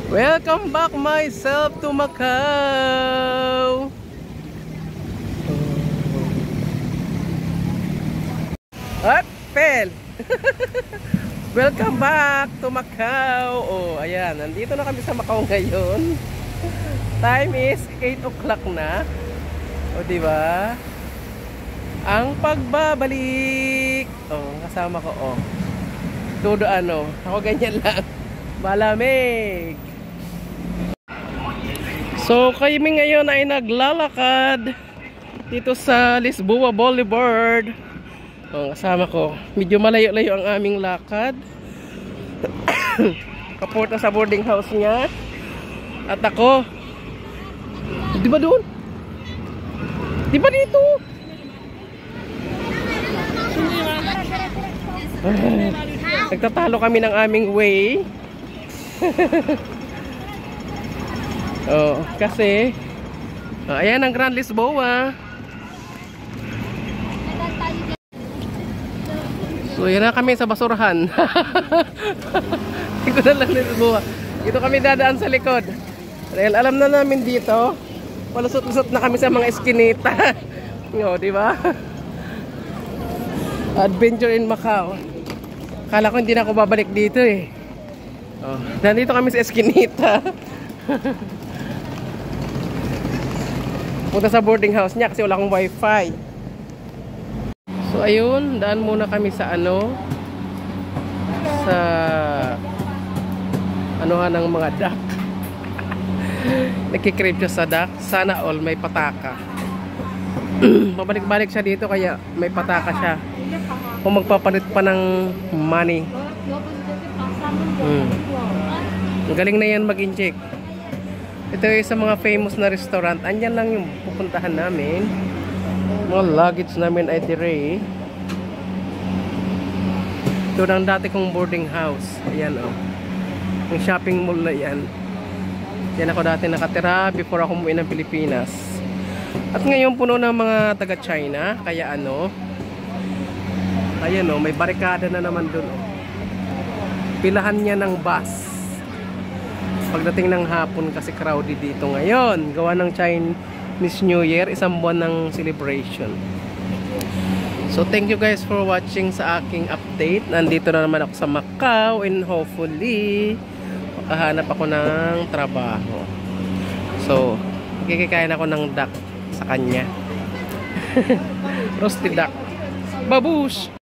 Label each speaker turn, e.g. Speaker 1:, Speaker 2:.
Speaker 1: Welcome back myself to Macau. At fail. Welcome back to Macau. Oh, ayan, nandito na kami sa Macau ngayon. Time is 8 o'clock na. O, di ba? Ang pagbabalik. Oh, kasama ko, oh. Todo ano, ako ganyan lang. Malamig. So, kami ngayon ay naglalakad dito sa Lisboa Boulevard. Oh, kasama ko. Medyo malayo-layo ang aming lakad. Kaporta sa boarding house niya. At ako. Di ba doon? Di ba dito? Nagtatalo kami ng aming way. Oh, kasi ayan ang Grand Lisboa. So yan na kami sa basurahan. Ito na lang Lisboa. Dito kami dadaan sa likod. Dahil alam na namin dito, palusot-lusot na kami sa mga eskinita. O, di ba? Adventure in Macau. Kala ko hindi na ako babalik dito eh. Oh, nandito kami sa eskinita. Punta sa boarding house niya kasi wala akong wifi. So ayun, daan muna kami sa ano, sa anuhan ng mga duck. Nagkikrave siya sa duck. Sana all may pataka. Mabalik-balik siya dito kaya may pataka siya. Kung magpapalit pa ng money. Ang galing na yan mag-inject. Ito yung sa mga famous na restaurant. Andyan lang yung pupuntahan namin. Mga luggage namin ay dire. Ito ang dati kong boarding house. Ayan o. Yung shopping mall na yan. Yan ako dati nakatira before ako umuwi ng Pilipinas. At ngayon puno ng mga taga-China. Kaya ano, ayan o, may barikada na naman dun o. Pilahan niya ng bus. Pagdating ng hapon kasi crowded dito ngayon. Gawa ng Chinese New Year, isang buwan ng celebration. So thank you guys for watching sa aking update. Nandito na naman ako sa Macau and hopefully makahanap ako ng trabaho. So kikikain ako ng duck sa kanya. Roasted duck. Babush!